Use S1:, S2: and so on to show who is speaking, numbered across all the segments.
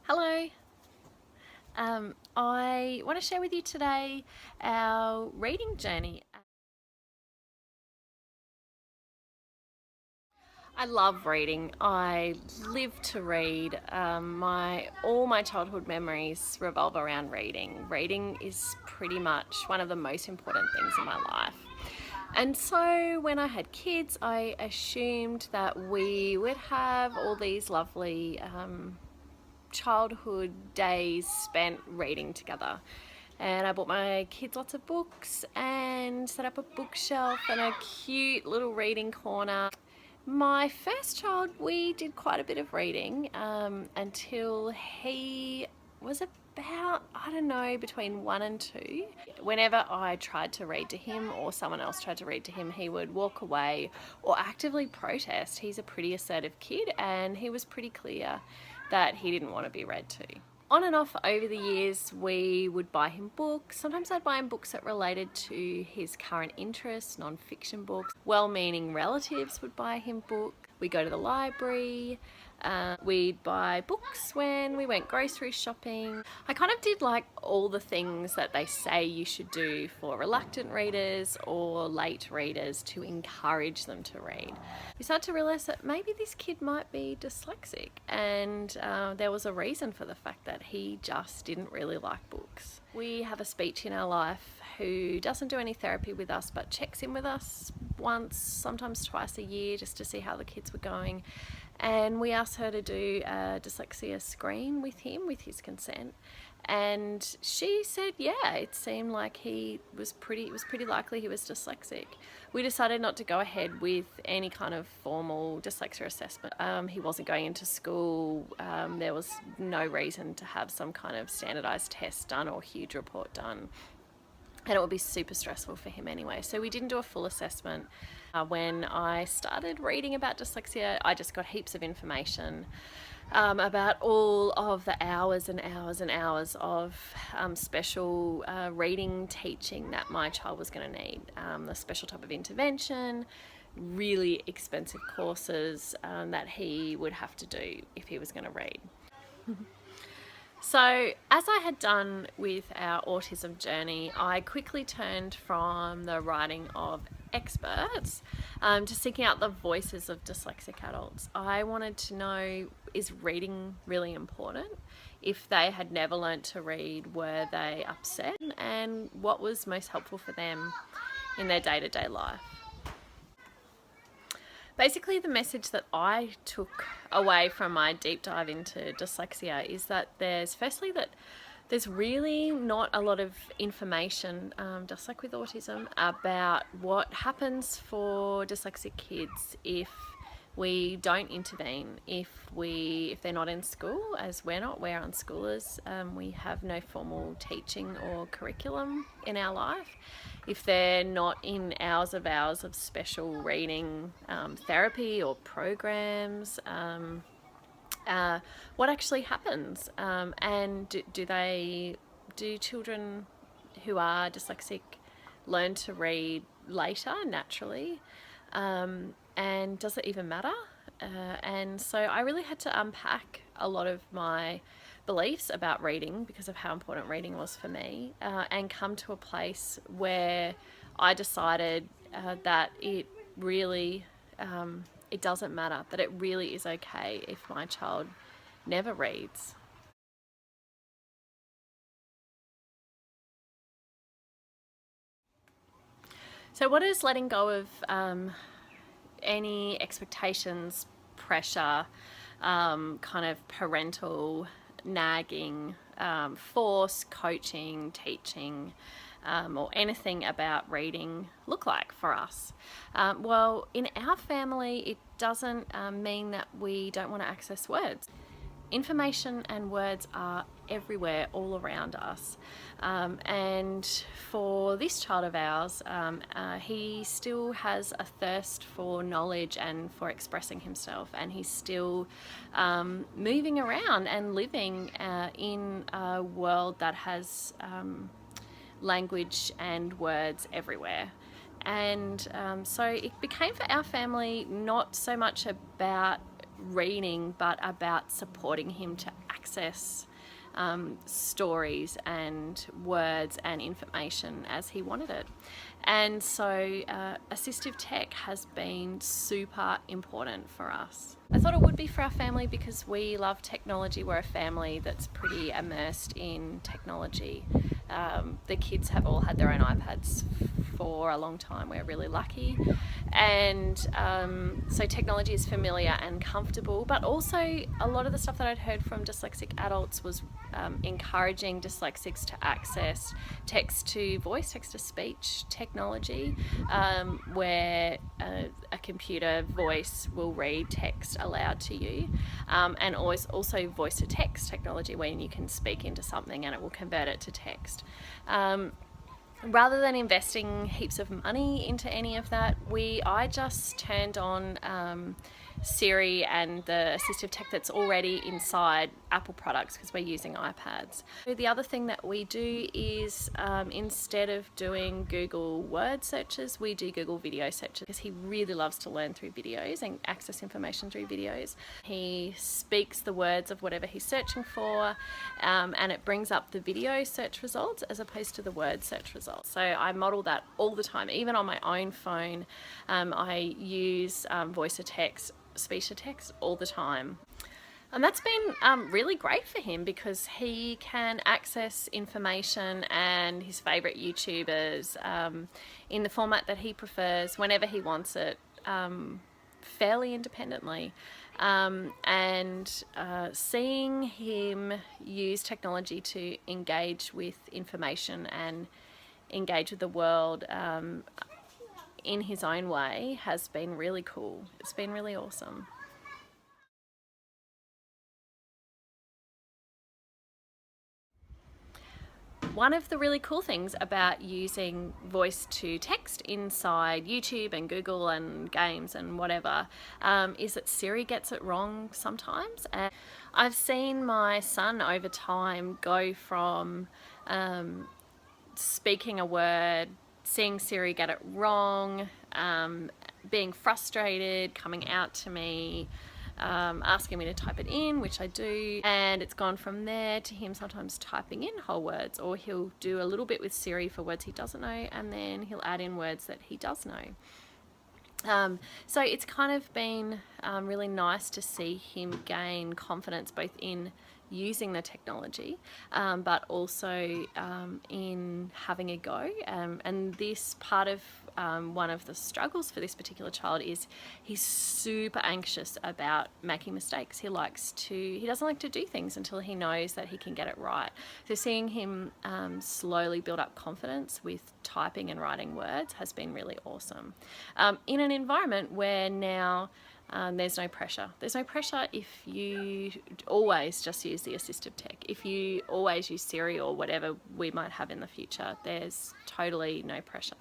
S1: Hello. I want to share with you today our reading journey. I love reading. I live to read. All my childhood memories revolve around reading. Reading is pretty much one of the most important things in my life. And so when I had kids, I assumed that we would have all these lovely childhood days spent reading together. And I bought my kids lots of books and set up a bookshelf and a cute little reading corner. My first child, we did quite a bit of reading until he was about, I don't know, between 1 and 2. Whenever I tried to read to him or someone else tried to read to him, he would walk away or actively protest. He's a pretty assertive kid and he was pretty clear that he didn't want to be read to. On and off over the years, we would buy him books. Sometimes I'd buy him books that related to his current interests, non-fiction books. Well-meaning relatives would buy him books. We'd go to the library. We'd buy books when we went grocery shopping. I kind of did like all the things that they say you should do for reluctant readers or late readers to encourage them to read. We started to realize that maybe this kid might be dyslexic, and there was a reason for the fact that he just didn't really like books. We have a speech in our life who doesn't do any therapy with us but checks in with us once, sometimes twice a year, just to see how the kids were going. And we asked her to do a dyslexia screen with him with his consent, and she said yeah, it seemed like it was pretty likely he was dyslexic. We decided not to go ahead with any kind of formal dyslexia assessment. He wasn't going into school. There was no reason to have some kind of standardized test done or huge report done, and it would be super stressful for him anyway. So we didn't do a full assessment. When I started reading about dyslexia, I just got heaps of information about all of the hours and hours and hours of special reading teaching that my child was going to need. The special type of intervention, really expensive courses that he would have to do if he was going to read. So as I had done with our autism journey, I quickly turned from the writing of experts to seeking out the voices of dyslexic adults. I wanted to know, is reading really important? If they had never learnt to read, were they upset? And what was most helpful for them in their day-to-day life? Basically, the message that I took away from my deep dive into dyslexia is that there's really not a lot of information, just like with autism, about what happens for dyslexic kids if we don't intervene, if they're not in school, as we're unschoolers. We have no formal teaching or curriculum in our life. If they're not in hours of special reading therapy or programs, what actually happens? And do children who are dyslexic learn to read later naturally? And does it even matter? And so I really had to unpack a lot of my beliefs about reading because of how important reading was for me, and come to a place where I decided that it really it doesn't matter, that it really is okay if my child never reads. So what is letting go of any expectations, pressure, kind of parental nagging, force, coaching, teaching, or anything about reading look like for us? Well, in our family, it doesn't mean that we don't want to access words. Information and words are everywhere, all around us. And for this child of ours, he still has a thirst for knowledge and for expressing himself, and he's still moving around and living in a world that has language and words everywhere. And so it became for our family not so much about reading, but about supporting him to access stories and words and information as he wanted it. And so assistive tech has been super important for us. I thought it would be for our family because we love technology. We're a family that's pretty immersed in technology. The kids have all had their own iPads for a long time. We're really lucky. And so technology is familiar and comfortable, but also a lot of the stuff that I'd heard from dyslexic adults was encouraging dyslexics to access text-to-voice, text-to-speech technology, where a computer voice will read text aloud to you, and also voice-to-text technology, when you can speak into something and it will convert it to text. Rather than investing heaps of money into any of that, I just turned on Siri and the assistive tech that's already inside Apple products because we're using iPads. So the other thing that we do is instead of doing Google word searches, we do Google video searches because he really loves to learn through videos and access information through videos. He speaks the words of whatever he's searching for, and it brings up the video search results as opposed to the word search results. So I model that all the time. Even on my own phone, I use voice to text, speech to text all the time. And that's been really great for him because he can access information and his favourite YouTubers in the format that he prefers whenever he wants it, fairly independently. And seeing him use technology to engage with information and engage with the world in his own way has been really cool. It's been really awesome. One of the really cool things about using voice to text inside YouTube and Google and games and whatever is that Siri gets it wrong sometimes. And I've seen my son over time go from speaking a word, seeing Siri get it wrong, being frustrated, coming out to me, asking me to type it in, which I do, and it's gone from there to him sometimes typing in whole words, or he'll do a little bit with Siri for words he doesn't know, and then he'll add in words that he does know. So it's kind of been really nice to see him gain confidence both in using the technology, but also in having a go. And this part of one of the struggles for this particular child is he's super anxious about making mistakes. He doesn't like to do things until he knows that he can get it right. So seeing him slowly build up confidence with typing and writing words has been really awesome. In an environment where now there's no pressure. There's no pressure if you always just use the assistive tech. If you always use Siri or whatever we might have in the future, there's totally no pressure.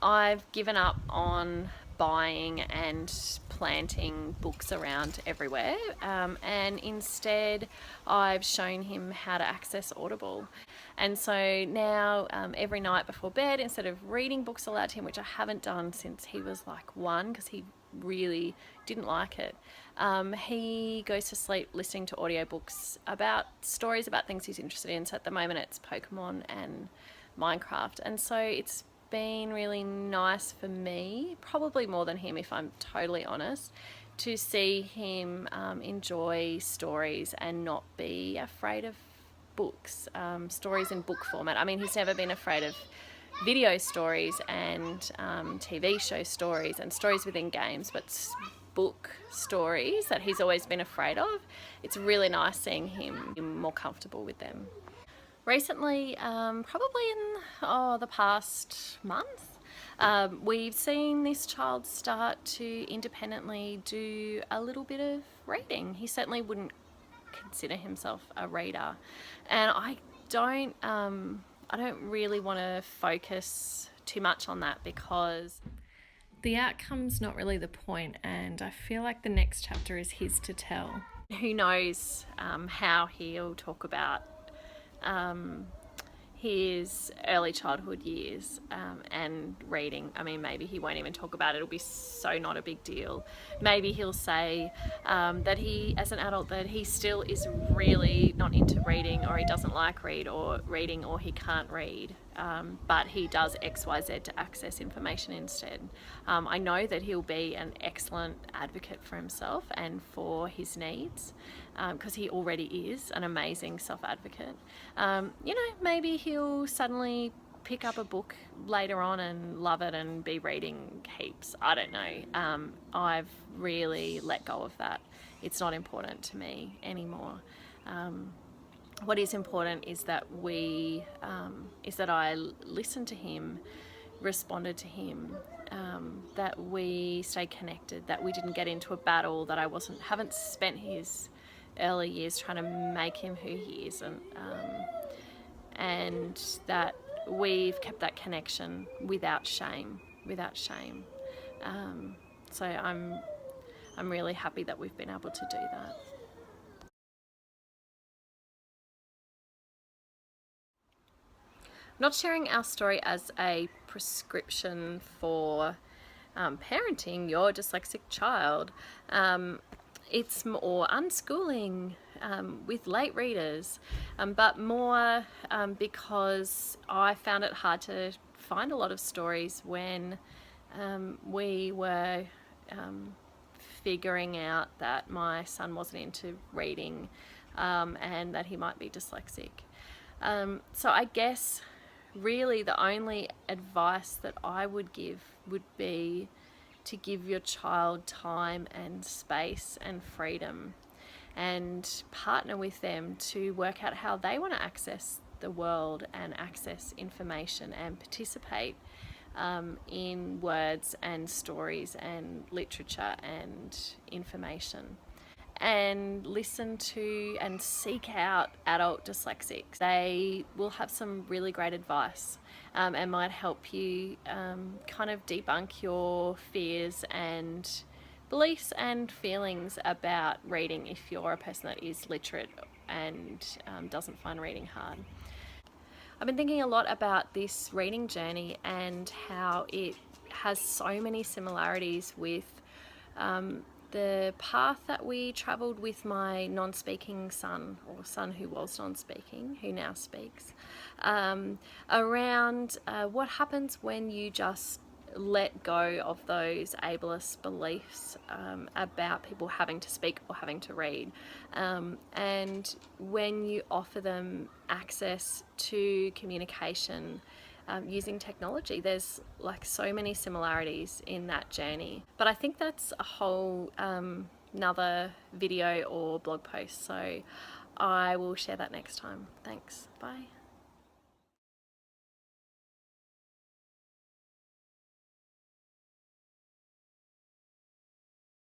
S1: I've given up on buying and planting books around everywhere, and instead I've shown him how to access Audible. And so now every night before bed, instead of reading books aloud to him, which I haven't done since he was like 1 because he really didn't like it, he goes to sleep listening to audiobooks about stories about things he's interested in. So at the moment it's Pokemon and Minecraft, and so it's been really nice for me, probably more than him if I'm totally honest, to see him enjoy stories and not be afraid of books, stories in book format. I mean, he's never been afraid of video stories and TV show stories and stories within games, but book stories that he's always been afraid of, it's really nice seeing him more comfortable with them. Recently, probably in the past month, we've seen this child start to independently do a little bit of reading. He certainly wouldn't consider himself a reader, and I don't really want to focus too much on that because the outcome's not really the point, and I feel like the next chapter is his to tell. Who knows how he'll talk about his early childhood years and reading. I mean, maybe he won't even talk about it. It'll be so not a big deal. Maybe he'll say that he, as an adult, that he still is really not into reading, or he doesn't like reading, or he can't read. But he does XYZ to access information instead. I know that he'll be an excellent advocate for himself and for his needs, because he already is an amazing self-advocate. You know, maybe he'll suddenly pick up a book later on and love it and be reading heaps. I don't know. I've really let go of that. It's not important to me anymore. What is important is that I listened to him, responded to him, that we stay connected, that we didn't get into a battle, that I haven't spent his early years trying to make him who he is, and that we've kept that connection without shame. So I'm really happy that we've been able to do that. I'm not sharing our story as a prescription for parenting your dyslexic child. It's more unschooling with late readers, but more because I found it hard to find a lot of stories when we were figuring out that my son wasn't into reading and that he might be dyslexic. So I guess really the only advice that I would give would be to give your child time and space and freedom, and partner with them to work out how they want to access the world and access information and participate in words and stories and literature and information. And listen to and seek out adult dyslexics. They will have some really great advice and might help you kind of debunk your fears and beliefs and feelings about reading if you're a person that is literate and doesn't find reading hard. I've been thinking a lot about this reading journey and how it has so many similarities with the path that we travelled with my non-speaking son, or son who was non-speaking, who now speaks, around what happens when you just let go of those ableist beliefs about people having to speak or having to read, and when you offer them access to communication using technology. There's like so many similarities in that journey, but I think that's a whole another video or blog post, so I will share that next time. Thanks, bye.